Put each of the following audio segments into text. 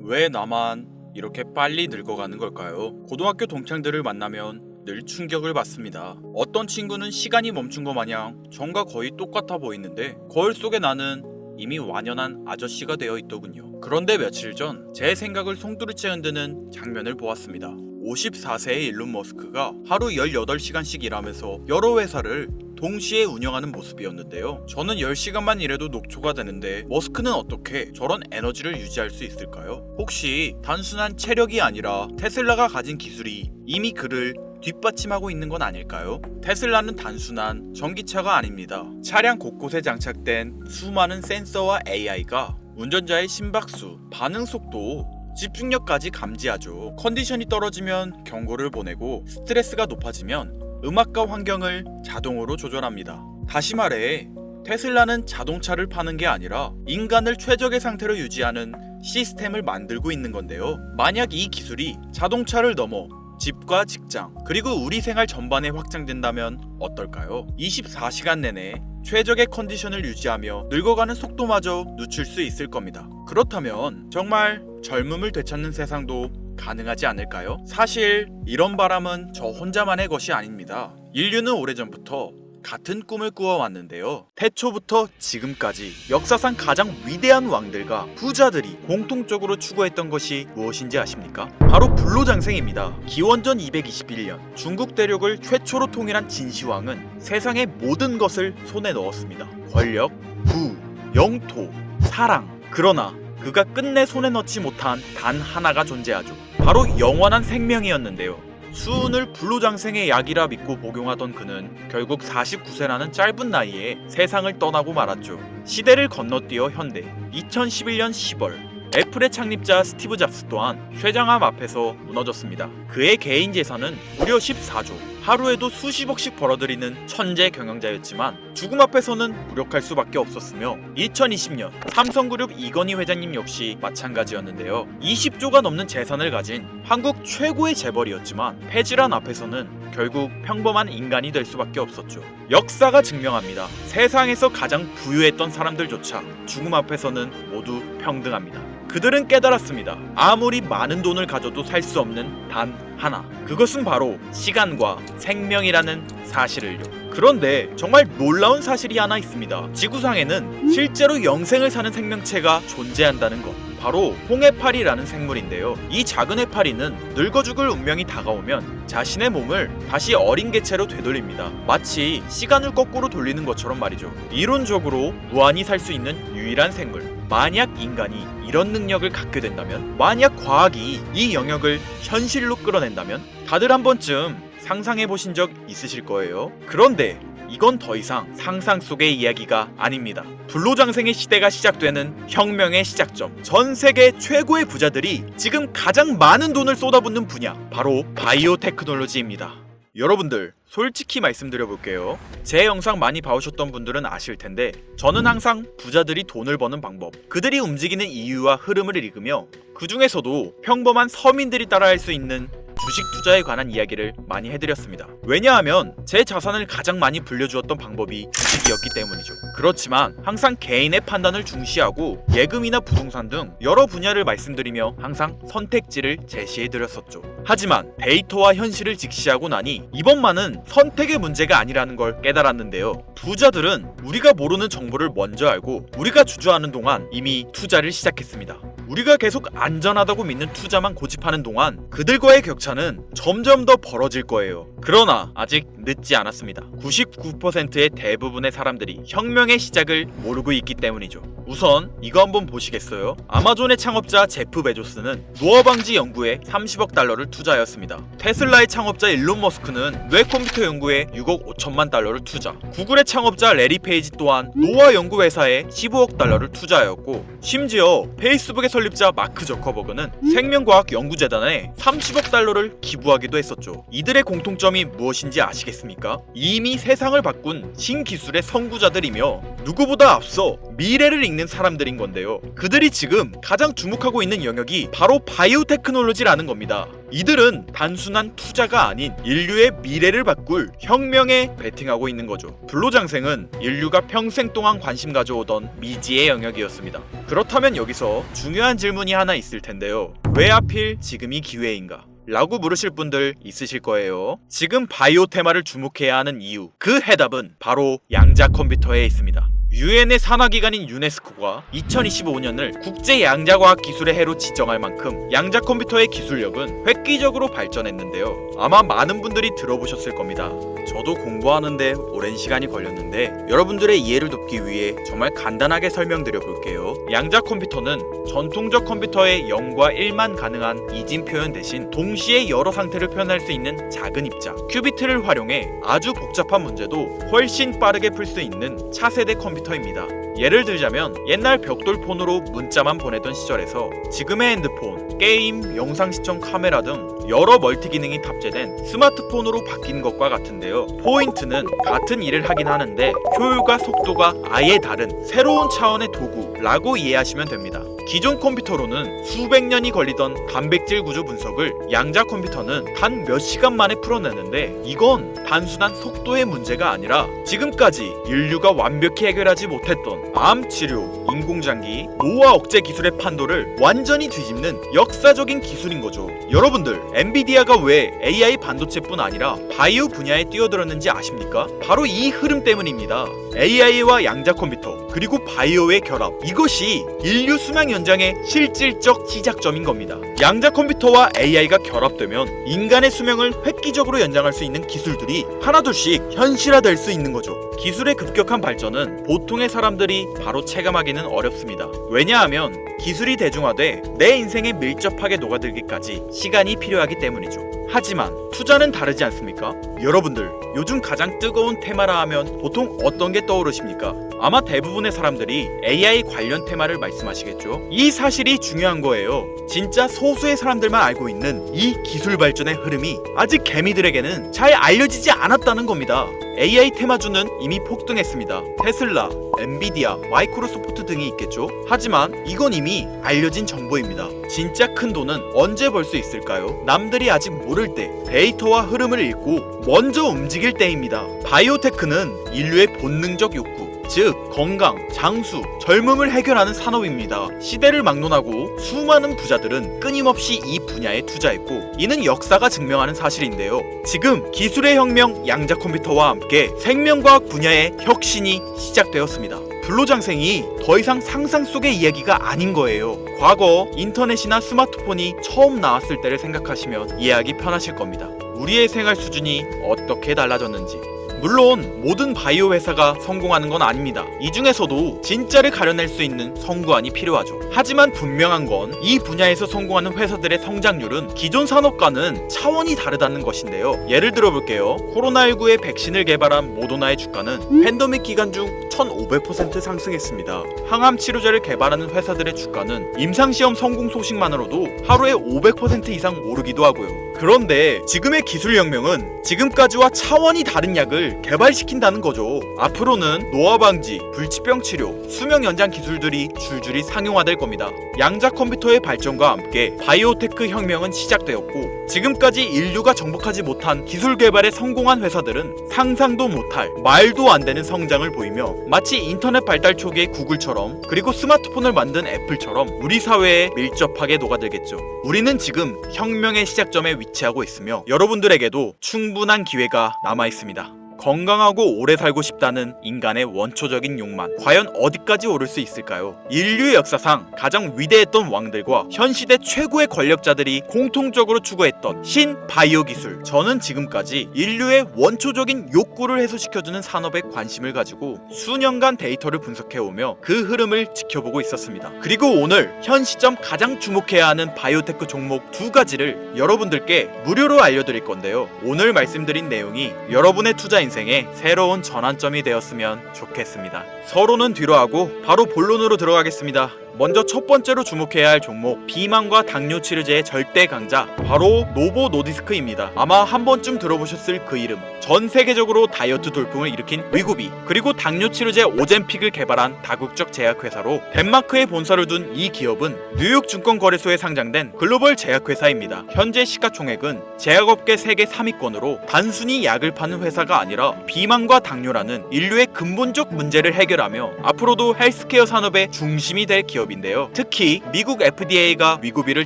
왜 나만 이렇게 빨리 늙어가는 걸까요? 고등학교 동창들을 만나면 늘 충격을 받습니다. 어떤 친구는 시간이 멈춘 것 마냥 전과 거의 똑같아 보이는데 거울 속에 나는 이미 완연한 아저씨가 되어 있더군요. 그런데 며칠 전 제 생각을 송두리째 흔드는 장면을 보았습니다. 54세의 일론 머스크가 하루 18시간씩 일하면서 여러 회사를 동시에 운영하는 모습이었는데요. 저는 10시간만 일해도 녹초가 되는데 머스크는 어떻게 저런 에너지를 유지할 수 있을까요? 혹시 단순한 체력이 아니라 테슬라가 가진 기술이 이미 그를 뒷받침하고 있는 건 아닐까요? 테슬라는 단순한 전기차가 아닙니다. 차량 곳곳에 장착된 수많은 센서와 AI가 운전자의 심박수, 반응 속도, 집중력까지 감지하죠. 컨디션이 떨어지면 경고를 보내고 스트레스가 높아지면 음악과 환경을 자동으로 조절합니다. 다시 말해 테슬라는 자동차를 파는 게 아니라 인간을 최적의 상태로 유지하는 시스템을 만들고 있는 건데요. 만약 이 기술이 자동차를 넘어 집과 직장 그리고 우리 생활 전반에 확장된다면 어떨까요? 24시간 내내 최적의 컨디션을 유지하며 늙어가는 속도마저 늦출 수 있을 겁니다. 그렇다면 정말 젊음을 되찾는 세상도 가능하지 않을까요? 사실 이런 바람은 저 혼자만의 것이 아닙니다. 인류는 오래전부터 같은 꿈을 꾸어왔는데요. 태초부터 지금까지 역사상 가장 위대한 왕들과 부자들이 공통적으로 추구했던 것이 무엇인지 아십니까? 바로 불로장생입니다. 기원전 221년 중국 대륙을 최초로 통일한 진시황은 세상의 모든 것을 손에 넣었습니다. 권력, 부, 영토, 사랑. 그러나 그가 끝내 손에 넣지 못한 단 하나가 존재하죠. 바로 영원한 생명이었는데요. 수은을 불로장생의 약이라 믿고 복용하던 그는 결국 49세라는 짧은 나이에 세상을 떠나고 말았죠. 시대를 건너뛰어 현대 2011년 10월 애플의 창립자 스티브 잡스 또한 쇠장암 앞에서 무너졌습니다. 그의 개인 재산은 무려 14조, 하루에도 수십억씩 벌어들이는 천재 경영자였지만 죽음 앞에서는 무력할 수밖에 없었으며 2020년 삼성그룹 이건희 회장님 역시 마찬가지였는데요. 20조가 넘는 재산을 가진 한국 최고의 재벌이었지만 폐질환 앞에서는 결국 평범한 인간이 될 수밖에 없었죠. 역사가 증명합니다. 세상에서 가장 부유했던 사람들조차 죽음 앞에서는 모두 평등합니다. 그들은 깨달았습니다. 아무리 많은 돈을 가져도 살 수 없는 단 하나. 그것은 바로 시간과 생명이라는 사실을요. 그런데 정말 놀라운 사실이 하나 있습니다. 지구상에는 실제로 영생을 사는 생명체가 존재한다는 것. 바로 홍해파리라는 생물인데요. 이 작은 해파리는 늙어 죽을 운명이 다가오면 자신의 몸을 다시 어린 개체로 되돌립니다. 마치 시간을 거꾸로 돌리는 것처럼 말이죠. 이론적으로 무한히 살 수 있는 유일한 생물. 만약 인간이 이런 능력을 갖게 된다면, 만약 과학이 이 영역을 현실로 끌어낸다면 다들 한 번쯤 상상해 보신 적 있으실 거예요. 그런데 이건 더 이상 상상 속의 이야기가 아닙니다. 불로장생의 시대가 시작되는 혁명의 시작점. 전 세계 최고의 부자들이 지금 가장 많은 돈을 쏟아붓는 분야, 바로 바이오 테크놀로지입니다. 여러분들 솔직히 말씀드려볼게요. 제 영상 많이 봐오셨던 분들은 아실 텐데 저는 항상 부자들이 돈을 버는 방법, 그들이 움직이는 이유와 흐름을 읽으며 그 중에서도 평범한 서민들이 따라할 수 있는 주식 투자에 관한 이야기를 많이 해드렸습니다. 왜냐하면 제 자산을 가장 많이 불려주었던 방법이 주식이었기 때문이죠. 그렇지만 항상 개인의 판단을 중시하고 예금이나 부동산 등 여러 분야를 말씀드리며 항상 선택지를 제시해드렸었죠. 하지만 데이터와 현실을 직시하고 나니 이번만은 선택의 문제가 아니라는 걸 깨달았는데요. 부자들은 우리가 모르는 정보를 먼저 알고 우리가 주저하는 동안 이미 투자를 시작했습니다. 우리가 계속 안전하다고 믿는 투자만 고집하는 동안 그들과의 격차는 점점 더 벌어질 거예요. 그러나 아직 늦지 않았습니다. 99%의 대부분의 사람들이 혁명의 시작을 모르고 있기 때문이죠. 우선 이거 한번 보시겠어요? 아마존의 창업자 제프 베조스는 노화 방지 연구에 30억 달러를 투자하였습니다. 테슬라의 창업자 일론 머스크는 뇌 컴퓨터 연구에 6억 5천만 달러를 투자. 구글의 창업자 레리 페이지 또한 노화 연구 회사에 15억 달러를 투자하였고, 심지어 페이스북의 설립자 마크 저커버그는 생명과학 연구재단에 30억 달러를 기부하기도 했었죠. 이들의 공통점이 무엇인지 아시겠습니까? 이미 세상을 바꾼 신기술의 선구자들이며 누구보다 앞서 미래를 읽는 사람들인 건데요. 그들이 지금 가장 주목하고 있는 영역이 바로 바이오테크놀로지라는 겁니다. 이들은 단순한 투자가 아닌 인류의 미래를 바꿀 혁명에 베팅하고 있는 거죠. 불로장생은 인류가 평생 동안 관심 가져오던 미지의 영역이었습니다. 그렇다면 여기서 중요한 질문이 하나 있을 텐데요. 왜 하필 지금이 기회인가? 라고 물으실 분들 있으실 거예요. 지금 바이오 테마를 주목해야 하는 이유, 그 해답은 바로 양자 컴퓨터에 있습니다. 유엔의 산하기관인 유네스코가 2025년을 국제 양자과학 기술의 해로 지정할 만큼 양자 컴퓨터의 기술력은 획기적으로 발전했는데요. 아마 많은 분들이 들어보셨을 겁니다. 저도 공부하는데 오랜 시간이 걸렸는데 여러분들의 이해를 돕기 위해 정말 간단하게 설명드려 볼게요. 양자 컴퓨터는 전통적 컴퓨터의 0과 1만 가능한 이진 표현 대신 동시에 여러 상태를 표현할 수 있는 작은 입자 큐비트를 활용해 아주 복잡한 문제도 훨씬 빠르게 풀 수 있는 차세대 컴퓨터입니다. 예를 들자면 옛날 벽돌폰으로 문자만 보내던 시절에서 지금의 핸드폰, 게임, 영상 시청 카메라 등 여러 멀티 기능이 탑재된 스마트폰으로 바뀐 것과 같은데요. 포인트는 같은 일을 하긴 하는데 효율과 속도가 아예 다른 새로운 차원의 도구라고 이해하시면 됩니다. 기존 컴퓨터로는 수백 년이 걸리던 단백질 구조 분석을 양자 컴퓨터는 단 몇 시간 만에 풀어내는데 이건 단순한 속도의 문제가 아니라 지금까지 인류가 완벽히 해결하지 못했던 암 치료, 인공장기, 노화 억제 기술의 판도를 완전히 뒤집는 역사적인 기술인 거죠. 여러분들, 엔비디아가 왜 AI 반도체뿐 아니라 바이오 분야에 뛰어들었는지 아십니까? 바로 이 흐름 때문입니다. AI와 양자 컴퓨터 그리고 바이오의 결합, 이것이 인류 수명 연장의 실질적 시작점인 겁니다. 양자 컴퓨터와 AI가 결합되면 인간의 수명을 획기적으로 연장할 수 있는 기술들이 하나둘씩 현실화될 수 있는 거죠. 기술의 급격한 발전은 보통의 사람들이 바로 체감하기는 어렵습니다. 왜냐하면 기술이 대중화돼 내 인생에 밀접하게 녹아들기까지 시간이 필요하기 때문이죠. 하지만 투자는 다르지 않습니까? 여러분들, 요즘 가장 뜨거운 테마라 하면 보통 어떤 게 떠오르십니까? 아마 대부분의 사람들이 AI 관련 테마를 말씀하시겠죠? 이 사실이 중요한 거예요. 진짜 소수의 사람들만 알고 있는 이 기술 발전의 흐름이 아직 개미들에게는 잘 알려지지 않았다는 겁니다. AI 테마주는 이미 폭등했습니다. 테슬라, 엔비디아, 마이크로소프트 등이 있겠죠? 하지만 이건 이미 알려진 정보입니다. 진짜 큰 돈은 언제 벌 수 있을까요? 남들이 아직 모를 때 데이터와 흐름을 읽고 먼저 움직일 때입니다. 바이오테크는 인류의 본능적 욕구, 즉 건강, 장수, 젊음을 해결하는 산업입니다. 시대를 막론하고 수많은 부자들은 끊임없이 이 분야에 투자했고 이는 역사가 증명하는 사실인데요. 지금 기술의 혁명 양자 컴퓨터와 함께 생명과학 분야의 혁신이 시작되었습니다. 불로장생이 더 이상 상상 속의 이야기가 아닌 거예요. 과거 인터넷이나 스마트폰이 처음 나왔을 때를 생각하시면 이해하기 편하실 겁니다. 우리의 생활 수준이 어떻게 달라졌는지. 물론 모든 바이오 회사가 성공하는 건 아닙니다. 이 중에서도 진짜를 가려낼 수 있는 선구안이 필요하죠. 하지만 분명한 건 이 분야에서 성공하는 회사들의 성장률은 기존 산업과는 차원이 다르다는 것인데요. 예를 들어 볼게요. 코로나19의 백신을 개발한 모더나의 주가는 팬데믹 기간 중 1500% 상승했습니다. 항암 치료제를 개발하는 회사들의 주가는 임상시험 성공 소식만으로도 하루에 500% 이상 오르기도 하고요. 그런데 지금의 기술 혁명은 지금까지와 차원이 다른 약을 개발시킨다는 거죠. 앞으로는 노화 방지, 불치병 치료, 수명 연장 기술들이 줄줄이 상용화될 겁니다. 양자 컴퓨터의 발전과 함께 바이오테크 혁명은 시작되었고 지금까지 인류가 정복하지 못한 기술 개발에 성공한 회사들은 상상도 못할 말도 안 되는 성장을 보이며 마치 인터넷 발달 초기의 구글처럼 그리고 스마트폰을 만든 애플처럼 우리 사회에 밀접하게 녹아들겠죠. 우리는 지금 혁명의 시작점에 위치하고 있으며 여러분들에게도 충분한 기회가 남아 있습니다. 건강하고 오래 살고 싶다는 인간의 원초적인 욕망, 과연 어디까지 오를 수 있을까요? 인류의 역사상 가장 위대했던 왕들과 현 시대 최고의 권력자들이 공통적으로 추구했던 신바이오 기술. 저는 지금까지 인류의 원초적인 욕구를 해소시켜주는 산업에 관심을 가지고 수년간 데이터를 분석해오며 그 흐름을 지켜보고 있었습니다. 그리고 오늘 현 시점 가장 주목해야 하는 바이오테크 종목 두 가지를 여러분들께 무료로 알려드릴 건데요. 오늘 말씀드린 내용이 여러분의 투자 인생의 새로운 전환점이 되었으면 좋겠습니다. 서로는 뒤로 하고 바로 본론으로 들어가겠습니다. 먼저 첫 번째로 주목해야 할 종목, 비만과 당뇨 치료제의 절대 강자, 바로 노보 노디스크입니다. 아마 한 번쯤 들어보셨을 그 이름. 전 세계적으로 다이어트 돌풍을 일으킨 위고비, 그리고 당뇨 치료제 오젬픽을 개발한 다국적 제약회사로 덴마크에 본사를 둔 이 기업은 뉴욕 증권거래소에 상장된 글로벌 제약회사입니다. 현재 시가총액은 제약업계 세계 3위권으로 단순히 약을 파는 회사가 아니라 비만과 당뇨라는 인류의 근본적 문제를 해결하며 앞으로도 헬스케어 산업의 중심이 될 기업인데요. 특히 미국 FDA가 위고비를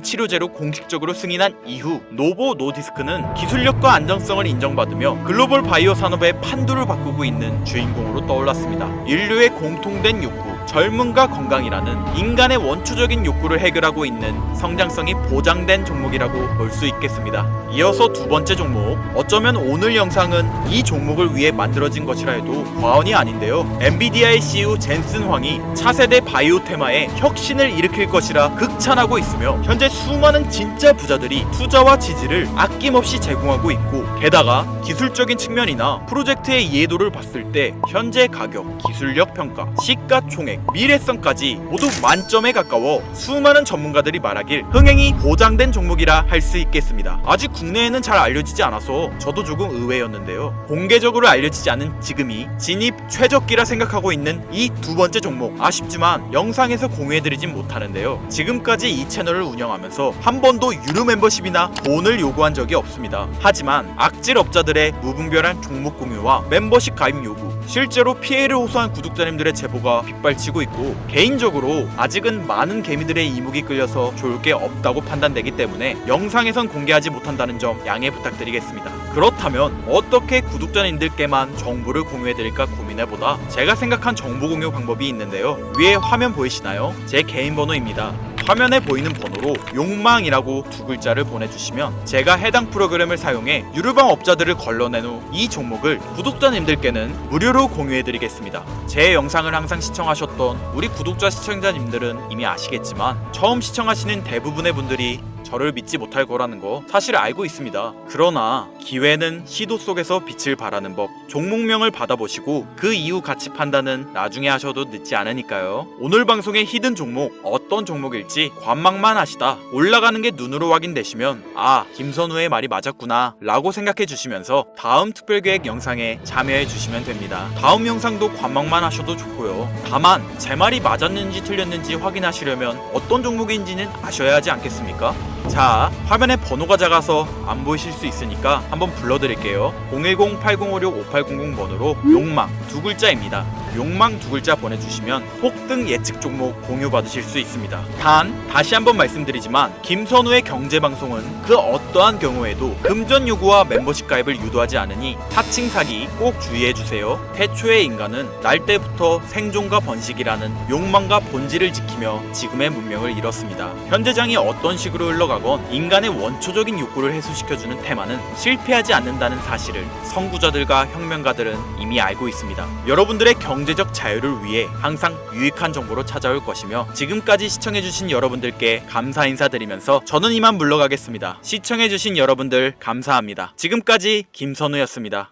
치료제로 공식적으로 승인한 이후 노보 노디스크는 기술력과 안정성을 인정받으며 글로벌 바이오 산업의 판도를 바꾸고 있는 주인공으로 떠올랐습니다. 인류의 공통된 욕구, 젊음과 건강이라는 인간의 원초적인 욕구를 해결하고 있는 성장성이 보장된 종목이라고 볼 수 있겠습니다. 이어서 두 번째 종목, 어쩌면 오늘 영상은 이 종목을 위해 만들어진 것이라 해도 과언이 아닌데요. 엔비디아의 CEO 젠슨 황이 차세대 바이오 테마에 혁신을 일으킬 것이라 극찬하고 있으며 현재 수많은 진짜 부자들이 투자와 지지를 아낌없이 제공하고 있고, 게다가 기술적인 측면이나 프로젝트의 이해도를 봤을 때 현재 가격, 기술력 평가, 시가총액, 미래성까지 모두 만점에 가까워 수많은 전문가들이 말하길 흥행이 보장된 종목이라 할 수 있겠습니다. 아직 국내에는 잘 알려지지 않아서 저도 조금 의외였는데요. 공개적으로 알려지지 않은 지금이 진입 최적기라 생각하고 있는 이 두 번째 종목, 아쉽지만 영상에서 공유해드리진 못하는데요. 지금까지 이 채널을 운영하면서 한 번도 유료 멤버십이나 돈을 요구한 적이 없습니다. 하지만 악질 업자들의 무분별한 종목 공유와 멤버십 가입 요구, 실제로 피해를 호소한 구독자님들의 제보가 빗발치고 있고, 개인적으로 아직은 많은 개미들의 이목이 끌려서 좋을 게 없다고 판단되기 때문에 영상에선 공개하지 못한다는 점 양해 부탁드리겠습니다. 그렇다면 어떻게 구독자님들께만 정보를 공유해드릴까 고민해보다 제가 생각한 정보 공유 방법이 있는데요. 위에 화면 보이시나요? 제 개인 번호입니다. 화면에 보이는 번호로 욕망이라고 두 글자를 보내주시면 제가 해당 프로그램을 사용해 유료방 업자들을 걸러낸 후 이 종목을 구독자님들께는 무료로 공유해드리겠습니다. 제 영상을 항상 시청하셨던 우리 구독자 시청자님들은 이미 아시겠지만 처음 시청하시는 대부분의 분들이 저를 믿지 못할 거라는 거 사실 알고 있습니다. 그러나 기회는 시도 속에서 빛을 발하는 법, 종목명을 받아보시고 그 이후 가치 판단은 나중에 하셔도 늦지 않으니까요. 오늘 방송의 히든 종목, 어떤 종목일지 관망만 하시다 올라가는 게 눈으로 확인되시면 아, 김선우의 말이 맞았구나 라고 생각해 주시면서 다음 특별계획 영상에 참여해 주시면 됩니다. 다음 영상도 관망만 하셔도 좋고요. 다만 제 말이 맞았는지 틀렸는지 확인하시려면 어떤 종목인지는 아셔야 하지 않겠습니까? 자, 화면에 번호가 작아서 안 보이실 수 있으니까 한번 불러드릴게요. 010-8056-5800 번호로 욕망 두 글자입니다. 욕망 두 글자 보내주시면 폭등 예측 종목 공유 받으실 수 있습니다. 단 다시 한번 말씀드리지만 김선우의 경제방송은 그 어떠한 경우에도 금전 요구와 멤버십 가입을 유도하지 않으니 사칭 사기 꼭 주의해주세요. 태초의 인간은 날 때부터 생존과 번식이라는 욕망과 본질을 지키며 지금의 문명을 이뤘습니다. 현재장이 어떤 식으로 흘러가건 인간의 원초적인 욕구를 해소시켜주는 테마는 실패하지 않는다는 사실을 선구자들과 혁명가들은 이미 알고 있습니다. 여러분들의 경제적 자유를 위해 항상 유익한 정보로 찾아올 것이며, 지금까지 시청해주신 여러분들께 감사 인사드리면서 저는 이만 물러가겠습니다. 시청해주신 여러분들 감사합니다. 지금까지 김선우였습니다.